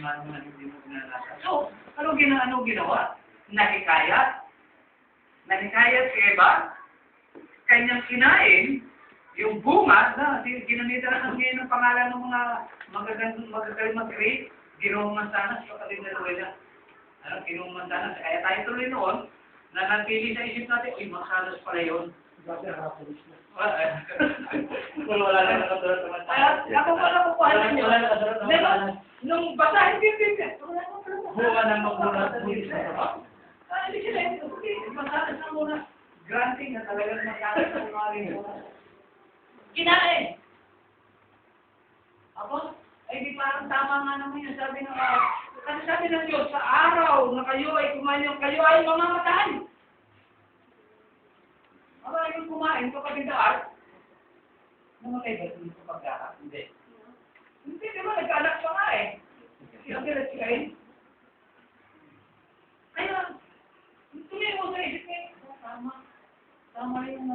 man mo na hindi mo pinalasa. So, ano ginawa? Nakikayat si Eva, kanyang kinain, yung bunga na ginamitan ng pangalan ng mga magagaling mag-create, ginawang sana sa kapatid na Luella. Ginawang sana. Kaya tayo tuloy noon, na nagpili sa isip natin, uy, masalas pala yun. Wala na nakatulad naman tayo. Ako pala po paano nyo. Nung basahin din. Buwan ng magulat. Hindi sila ito. Masalas na muna. Granting na talagang masalas na umaring muna. Kinain. Ako, ay di parang tama nga naman yung sabi ng kasi sabi ng Diyos, sa araw na kayo ay kumain, kayo ay mamamatay. Marami yung kumain kapag daan, namatay ba ito sa pagkakas? Hindi. Hindi, di ba? Nagkaanak pa nga eh. Sila sikain. Kaya, tuloy mo sa isip niya, tama yung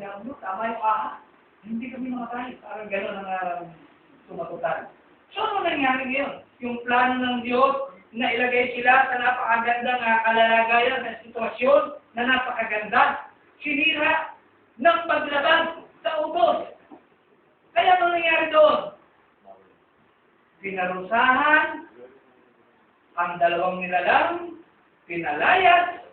jambo, tama yung aha. Hindi kami namatay. Parang gano'n ang sumatutan. So, ano nangyari ngayon? Yung plano ng Diyos na ilagay sila sa napakagandang kalalagayan na sitwasyon na napakaganda, sinira ng paglabas sa utos. Kaya ano nangyari doon? Pinarusahan ang dalawang nilalang, pinalayas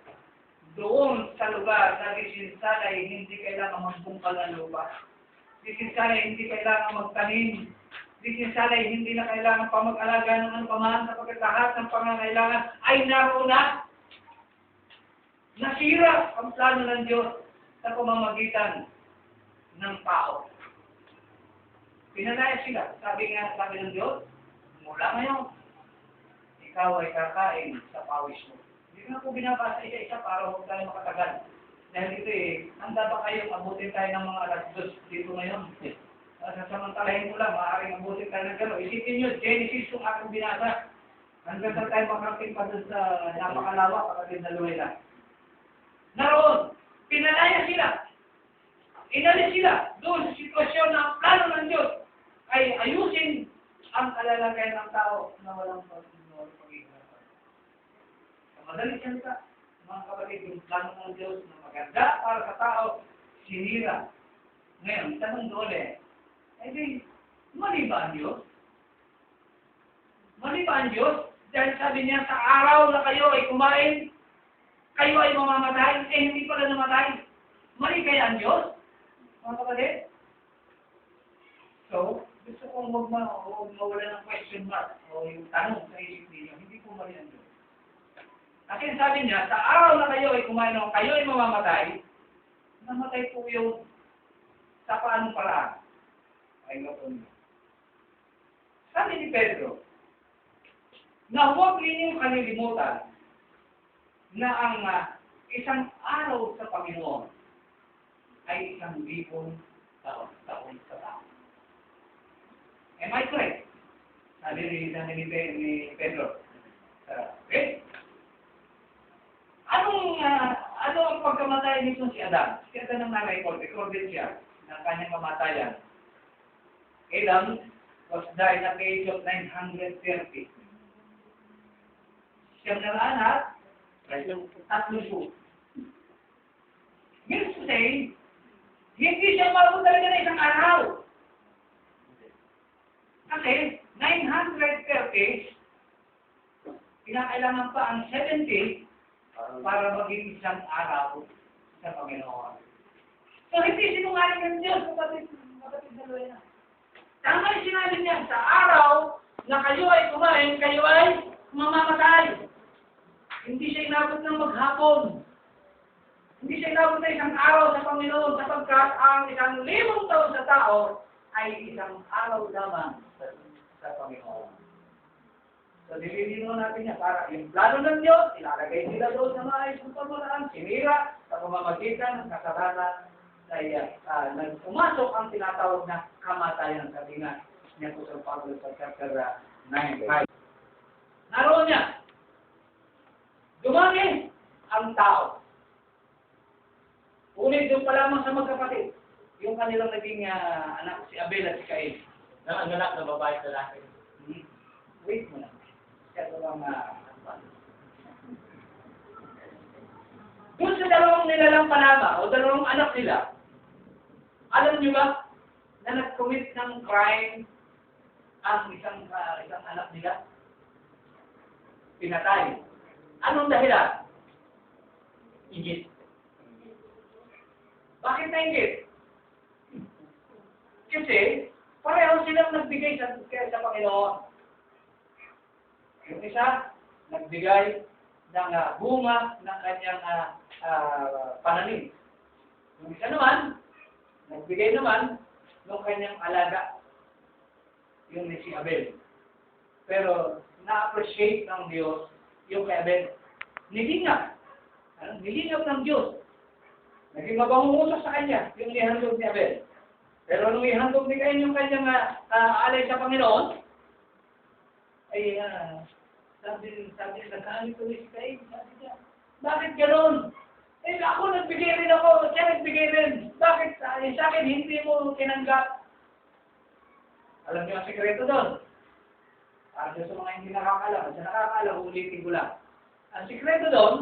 doon sa lugar na disinsalay, hindi kailangan magbungkal ng lupa. Disinsalay, hindi kailangan magtanim. Disinsalay, hindi na kailangan pa mag-alaga ng anupaman sapagkat lahat ng pangangailangan ay naroon na. Nasira ang plano ng Diyos sa pamamagitan ng tao. Pinalaya sila. Sabi ng Diyos, mula ngayon, ikaw ay kakain sa pawis mo. Hindi na po binabasa isa-isa para huwag tayo makatagal. Dahil ito handa ba kayong abutin tayo ng mga alas 2 dito ngayon? Sasamantalahin mo lang, maaaring abutin tayo ng gano'n. Isipin nyo, Genesis yung aking binasa. Hanggang sa tayo makarating pa dun sa napakalawa, kapatid na Luella. Naroon, pinalaya sila. Inalis sila doon sa sitwasyon na ang plano ng Diyos ay ayusin ang kalalagayan ng tao na walang pag-ihirapan. Sa madaling salita, mga kapatid, yung plano ng Diyos na maganda para sa tao, sinira. Ngayon, tanong doon di, mali ba ang Diyos? Mali ba ang Diyos? Dahil sabi niya, sa araw na kayo ay kumain, kayo ay mamamatay, hindi pala namatay. Mali kaya ang Diyos? Mga kapatid? So, gusto kong huwag mawala ng question mark o yung tanong sa isip ninyo, hindi po mali ang Diyos. Kasi sabi niya, sa araw na kayo ay kumain o kayo ay mamamatay, namatay po yung sa paanong paraan. Ay ngayon. Sabi ni Pedro, na huwag ninyong kalilimutan na ang isang araw sa Panginoon ay 1,000 taon sa tao. Am I correct? Sabi ni Pedro. Okay? Ano ang pagkamatay nito si Adam? Si Adam ang recorded siya ng kanyang kamatayan. Adam was died at the age of 930. Siyam na anak, tatlong po. Means to say, hindi siya marunong talaga na isang araw. Kasi, 930, kinakailangan pa ang 70 para maging isang araw sa Panginoon. So, hindi sinungaling ng Diyos, kapatid na Luella. Tama yung sinabi niya, sa araw na kayo ay kumain, kayo ay mamamatay. Hindi siya inabot ng maghapon. Hindi siya inabot na isang araw sa Panginoon sapagkat ang 1,000 taon sa tao ay isang araw lamang sa Panginoon. So, nililino natin niya para yung plano ng Diyos, ilalagay sila doon sa maayos ng pamalaan, sinira sa pamamagitan ng kasalanan ay pumasok ang tinatawag na kamatayan sa tingnan niya po sa Pablo sa chapter 9. Naroon niya, dumami ang tao. Unit doon pa lamang sa magkapatid, yung kanilang naging anak si Abel at si Cain. Ang anak na babae at lalaki. Wait mo lang. Dalawang doon sa dalawang nilalang Panama o dalawang anak nila, alam niyo ba na nag-commit ng crime ang isang anak nila? Pinatay. Anong dahilan? Inggit. Bakit nainggit? Kasi pareho silang nagbigay sa Panginoon. Yung isa, nagbigay ng bunga ng kanyang pananim. Yung isa naman, nagbigay naman ng kanyang alaga, yung ni si Abel. Pero na-appreciate ng Diyos yung kay Abel. Nilingap. Nilingap ng Diyos. Naging mabangungusap sa kanya yung ihandog ni Abel. Pero nung ihandog ni Cain yung kanyang alay sa Panginoon, ay sabi nagkaan ko ni si Cain, sabi niya, bakit gano'n? Eh ako nagbigay rin ako, siya nagbigay rin. Bakit sa akin hindi mo tinanggap? Alam niyo ang sekreto doon. Para sa mga hindi nakakaalam, sa nakakaalam, ulitin ko lang. Ang sekreto doon,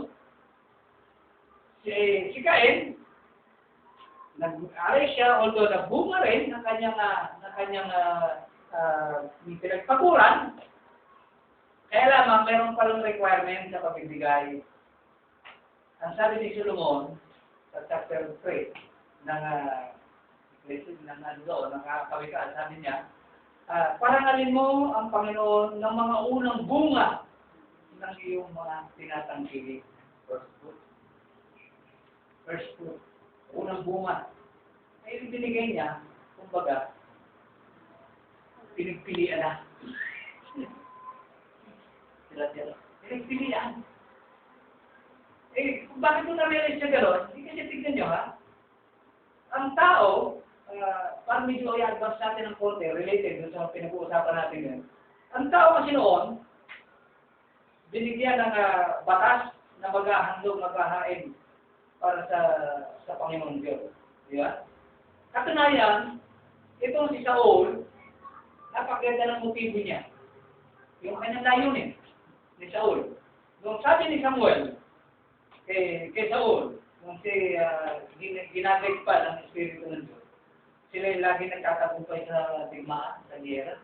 si Cain, nag-aray siya, although nagbunga rin ng kanyang pinagpakuran, kaya lamang mayroon palang requirement sa pagbibigay. Ang sabi ni Solomon sa chapter 3 ng kawikaan, sabi niya, parangalin mo ang Panginoon ng mga unang bunga ng iyong mga tinatangkilik. First fruit. Unang bunga. Ay binigay niya, kumbaga, pinagpilian na. Pinagpilian. Eh, bakit mo na-realize siya gano'n? Hindi kasi tignan niyo, ha? Ang tao, parang medyo i-advance natin ng konti, related dun sa pinag-uusapan natin yun. Ang tao kasi noon, binigyan ng batas na maghahandog, maghahain para sa Panginoon Diyos. Di ba? Katunayan, itong si Saul, napakaganda ng motibo niya. Yung kanyang layunin ni Saul. Nung sabi ni Samuel, kay Saul, nung ginagay pa ng Espiritu ng Diyos, sila yung lagi nagtatagumpay sa digmaan, sa giyera.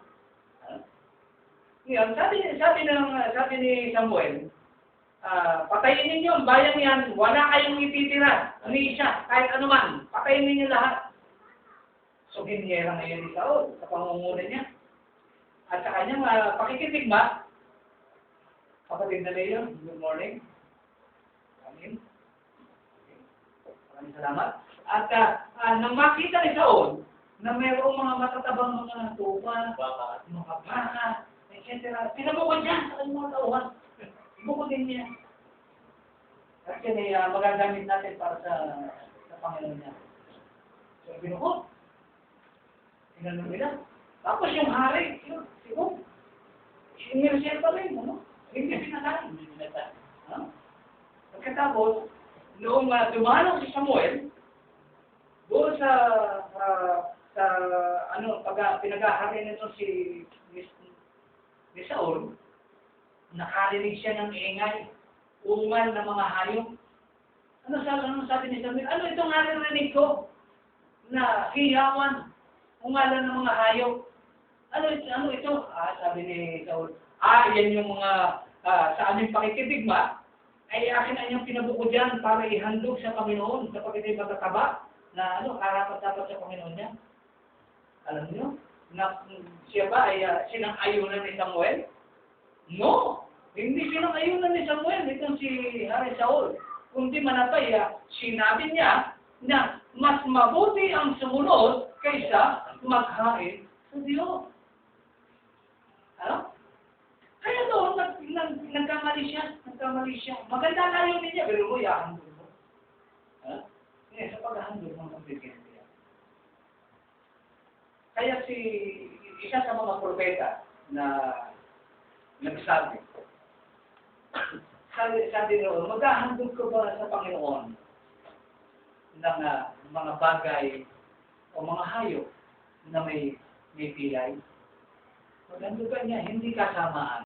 Ngayon, sabi ni Samuel, patayin ninyo ang bayan yan, wala kayong ititira, ni isa, kahit anuman, patayin ninyo lahat. So, giniyera ngayon ni Saul sa pangunguna niya. At sa kanyang pakikitigma, kapatid na Leon, good morning. Amin. Maraming salamat. At nang makita ni Saul na mayroong mga matatabang mga tupa, mga baka, etc. Pinabukod niya sa kanyang mga tauhan. Ibukod din niya. Kasi magagamit natin para sa Panginoon niya. So, binukod. Tinanong nila. Tapos yung hari, siguro, sinirsiyan pa rin, ano? Hindi pinakain. Pagkatapos, noong dumanaw si Samuel, doon sa pinag-ahari nito si Saul, nakarinig siya ng ingay, ungal ng mga hayop. Ano sabi ni Samuel? Ano itong narinig ko? Na hiyawan, ungalan ng mga hayop. Ano ito? Sabi ni Saul, yan yung mga sa aming pakikitigma, ay akin ang yung pinabukod dyan para ihandog sa Panginoon sapagkat ay matataba na karapat-dapat sa Panginoon niya. Alam niyo, na siya ba ay sinang-ayunan ni Samuel? No! Hindi sinang-ayunan ni Samuel itong si Hari Saul. Kundi manapay, sinabi niya na mas mabuti ang sumunod kaysa maghain sa Diyos. Ano? Kaya doon, nagkamali siya. Maganda na yun niya, pero mo, yahandog mo. Sa paghahandog ng pagbibigyan niya. Kaya isa sa mga propeta na nagsabi, sabi noon, maghahandog ka ba sa Panginoon ng mga bagay o mga hayop na may pilay? Pag ang duga niya, hindi kasamaan.